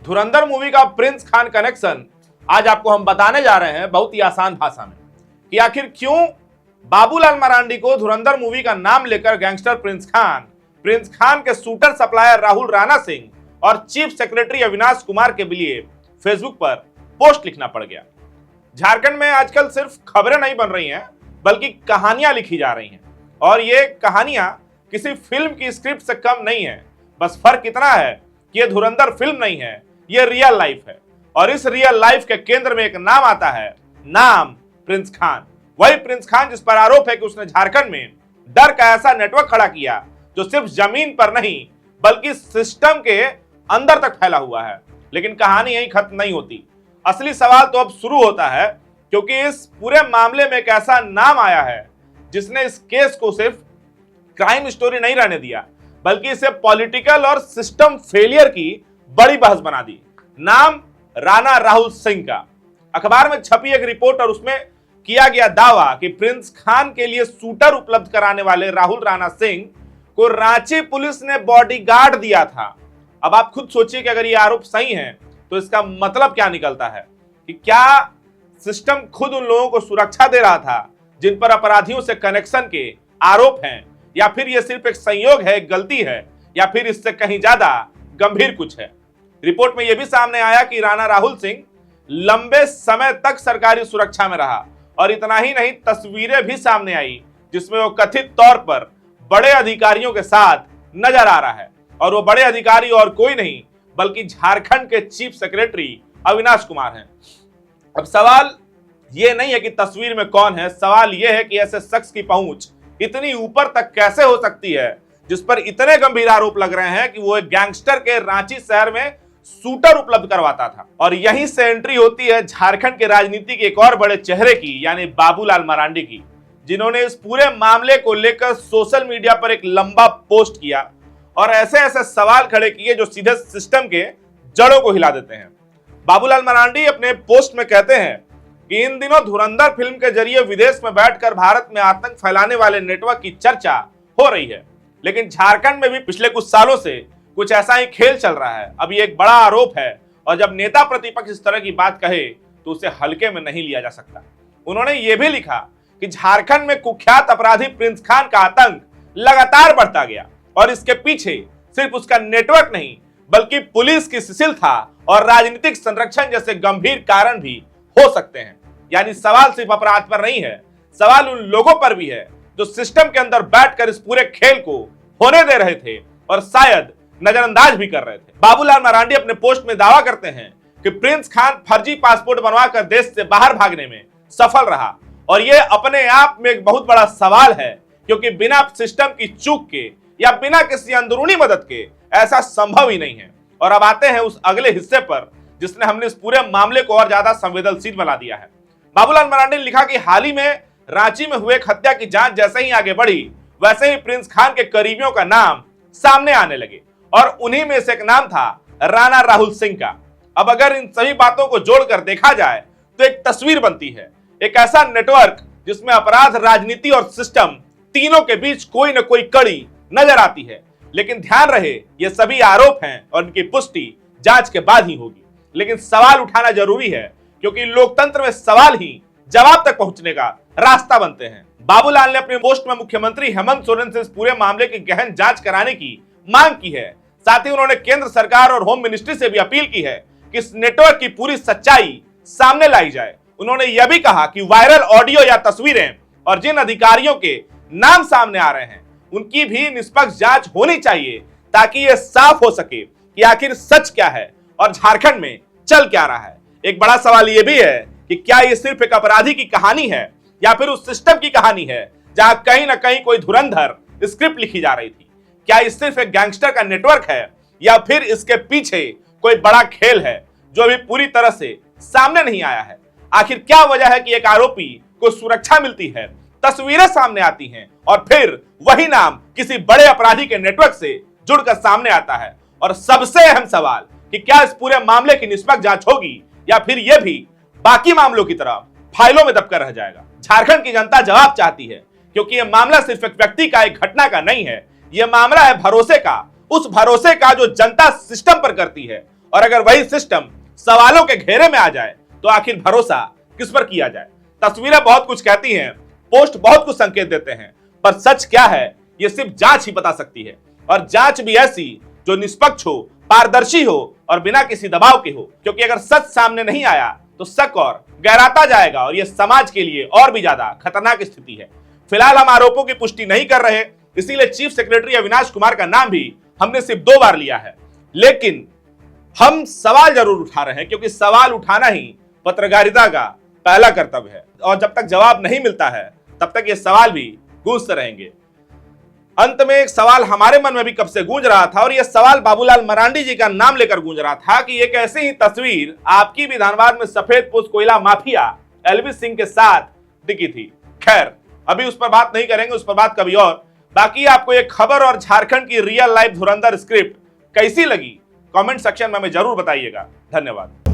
धुरंधर movie का Prince Khan connection आज आपको हम बताने जा रहे हैं बहुत ही आसान भाषा में कि आखिर क्यों बाबूलाल मरांडी को धुरंधर मूवी का नाम लेकर गैंगस्टर प्रिंस खान के शूटर सप्लायर राहुल राणा सिंह और चीफ सेक्रेटरी अविनाश कुमार के लिए फेसबुक पर पोस्ट लिखना पड़ गया। झारखंड में आजकल सिर्फ खबरें नहीं बन रही हैं बल्कि कहानियां लिखी जा रही हैं और ये कहानियां किसी फिल्म की स्क्रिप्ट से कम नहीं है। बस फर्क इतना है कि ये धुरंधर फिल्म नहीं है, ये रियल लाइफ है और इस रियल लाइफ के केंद्र में एक नाम आता है, नाम प्रिंस खान। वही प्रिंस खान जिस पर आरोप है कि उसने झारखंड में डर का ऐसा नेटवर्क खड़ा किया जो सिर्फ जमीन पर नहीं बल्कि सिस्टम के अंदर तक फैला हुआ है। लेकिन कहानी यहीं खत्म नहीं होती। असली सवाल तो अब शुरू होता है क्योंकि इस पूरे मामले में एक ऐसा नाम आया है जिसने इस केस को सिर्फ क्राइम स्टोरी नहीं रहने दिया बल्कि इसे पॉलिटिकल और सिस्टम फेलियर की बड़ी बहस बना दी। नाम राणा राहुल सिंह का। अखबार में छपी एक रिपोर्ट और उसमें किया गया दावा कि प्रिंस खान के लिए शूटर उपलब्ध कराने वाले राहुल राणा सिंह को रांची पुलिस ने बॉडीगार्ड दिया था। अब आप खुद सोचिए कि अगर ये आरोप सही है तो इसका मतलब क्या निकलता है कि क्या सिस्टम खुद उन लोगों को सुरक्षा दे रहा था जिन पर अपराधियों से कनेक्शन के आरोप हैं, या फिर यह सिर्फ एक संयोग है, एक गलती है, या फिर इससे कहीं ज्यादा गंभीर कुछ है। रिपोर्ट में यह भी सामने आया कि राणा राहुल सिंह लंबे समय तक सरकारी सुरक्षा में रहा और इतना ही नहीं, तस्वीरें भी सामने आई जिसमें वो कथित तौर पर बड़े अधिकारियों के साथ नजर आ रहा है और वो बड़े अधिकारी और कोई नहीं बल्कि झारखंड के चीफ सेक्रेटरी अविनाश कुमार हैं। अब सवाल ये नहीं है कि तस्वीर में कौन है, सवाल ये है कि ऐसे शख्स की पहुंच इतनी ऊपर तक कैसे हो सकती है जिस पर इतने गंभीर आरोप लग रहे हैं कि वो एक गैंगस्टर के रांची शहर में शूटर उपलब्ध करवाता था। और यहीं से एंट्री होती है झारखंड के राजनीति के एक और बड़े चेहरे की, यानी बाबूलाल मरांडी की, जिन्होंने इस पूरे मामले को लेकर सोशल मीडिया पर एक लंबा पोस्ट किया और ऐसे ऐसे सवाल खड़े किए जो सीधे सिस्टम के जड़ों को हिला देते हैं। बाबूलाल मरांडी अपने पोस्ट में कहते हैं कि इन दिनों धुरंधर फिल्म के जरिए विदेश में बैठकर भारत में आतंक फैलाने वाले नेटवर्क की चर्चा हो रही है, लेकिन झारखंड में भी पिछले कुछ सालों से कुछ ऐसा ही खेल चल रहा है। अब ये एक बड़ा आरोप है और जब नेता प्रतिपक्ष इस तरह की बात कहे तो उसे हल्के में नहीं लिया जा सकता। उन्होंने ये भी लिखा कि झारखंड में कुख्यात अपराधी प्रिंस खान का आतंक लगातार बढ़ता गया और इसके पीछे सिर्फ उसका नेटवर्क नहीं बल्कि पुलिस की सिसिल था और राजनीतिक संरक्षण जैसे गंभीर कारण भी हो सकते हैं। यानी सवाल सिर्फ अपराध पर नहीं है, सवाल उन लोगों पर भी है जो सिस्टम के अंदर बैठकर इस पूरे खेल को होने दे रहे थे और शायद नजरअंदाज भी कर रहे थे। बाबूलाल मरांडी अपने पोस्ट में दावा करते हैं कि प्रिंस खान फर्जी पासपोर्ट बनवाकर देश से बाहर भागने में सफल रहा और यह अपने आप में एक बहुत बड़ा सवाल है क्योंकि बिना सिस्टम की चूक के या बिना किसी अंदरूनी मदद के ऐसा संभव ही नहीं है। और अब आते हैं उस अगले हिस्से पर जिसने हमने इस पूरे मामले को और ज्यादा संवेदनशील बना दिया है। बाबूलाल मरांडी ने लिखा कि हाल ही में रांची में हुए एक हत्या की जांच जैसे ही आगे बढ़ी वैसे ही प्रिंस खान के करीबियों का नाम सामने आने लगे और उन्हीं में से एक नाम था राणा राहुल सिंह का। अब अगर इन सभी बातों को जोड़कर देखा जाए तो एक तस्वीर बनती है, एक ऐसा नेटवर्क जिसमें अपराध, राजनीति और सिस्टम तीनों के बीच कोई न कोई कड़ी नजर आती है। लेकिन ध्यान रहे ये सभी आरोप हैं और इनकी पुष्टि जांच के बाद ही होगी। लेकिन सवाल उठाना जरूरी है क्योंकि लोकतंत्र में सवाल ही जवाब तक पहुंचने का रास्ता बनते हैं। बाबूलाल ने अपने पोस्ट में मुख्यमंत्री हेमंत सोरेन से इस पूरे मामले की गहन जांच कराने की मांग की है। साथ ही उन्होंने केंद्र सरकार और होम मिनिस्ट्री से भी अपील की है कि इस नेटवर्क की पूरी सच्चाई सामने लाई जाए। उन्होंने यह भी कहा कि वायरल ऑडियो या तस्वीरें और जिन अधिकारियों के नाम सामने आ रहे हैं उनकी भी निष्पक्ष जांच होनी चाहिए ताकि यह साफ हो सके कि आखिर सच क्या है और झारखंड में चल क्या रहा है। एक बड़ा सवाल यह भी है कि क्या यह सिर्फ एक अपराधी की कहानी है या फिर उस सिस्टम की कहानी है जहां कहीं ना कहीं कोई धुरंधर स्क्रिप्ट लिखी जा रही थी। क्या यह सिर्फ एक गैंगस्टर का नेटवर्क है या फिर इसके पीछे कोई बड़ा खेल है जो अभी पूरी तरह से सामने नहीं आया है। आखिर क्या वजह है कि एक आरोपी को सुरक्षा मिलती है, तस्वीरें सामने आती हैं और फिर वही नाम किसी बड़े अपराधी के नेटवर्क से जुड़कर सामने आता है। और सबसे अहम सवाल कि क्या इस पूरे मामले की निष्पक्ष जांच होगी या फिर यह भी बाकी मामलों की तरह फाइलों में दबकर रह जाएगा। झारखंड की जनता जवाब चाहती है क्योंकि यह मामला सिर्फ एक व्यक्ति का, एक घटना का नहीं है। यह मामला है भरोसे का, उस भरोसे का जो जनता सिस्टम पर करती है और अगर वही सिस्टम सवालों के घेरे में आ जाए तो आखिर भरोसा किस पर किया जाए। तस्वीरें बहुत कुछ कहती हैं, पोस्ट बहुत कुछ संकेत देते हैं, पर सच क्या है ये सिर्फ जांच ही बता सकती है। और जांच भी ऐसी जो निष्पक्ष हो, पारदर्शी हो और बिना किसी दबाव के हो, क्योंकि अगर सच सामने नहीं आया तो शक और गहराता जाएगा और यह समाज के लिए और भी ज्यादा खतरनाक स्थिति है। फिलहाल हम आरोपों की पुष्टि नहीं कर रहे, इसीलिए चीफ सेक्रेटरी अविनाश कुमार का नाम भी हमने सिर्फ 2 बार लिया है, लेकिन हम सवाल जरूर उठा रहे हैं, क्योंकि सवाल उठाना ही पत्रकारिता का पहला कर्तव्य है और जब तक जवाब नहीं मिलता है तब तक ये सवाल भी गूंजते रहेंगे। अंत में एक सवाल हमारे मन में भी कब से गूंज रहा था और यह सवाल बाबूलाल मरांडी जी का नाम लेकर गूंज रहा था कि एक ऐसी ही तस्वीर आपकी विधानवाद में सफेद पोस्ट कोयला माफिया एल्विस सिंह के साथ दिखी थी। खैर अभी उस पर बात नहीं करेंगे, उस पर बात कभी और। बाकी आपको एक खबर और झारखंड की रियल लाइफ धुरंधर स्क्रिप्ट कैसी लगी कमेंट सेक्शन में हमें जरूर बताइएगा। धन्यवाद।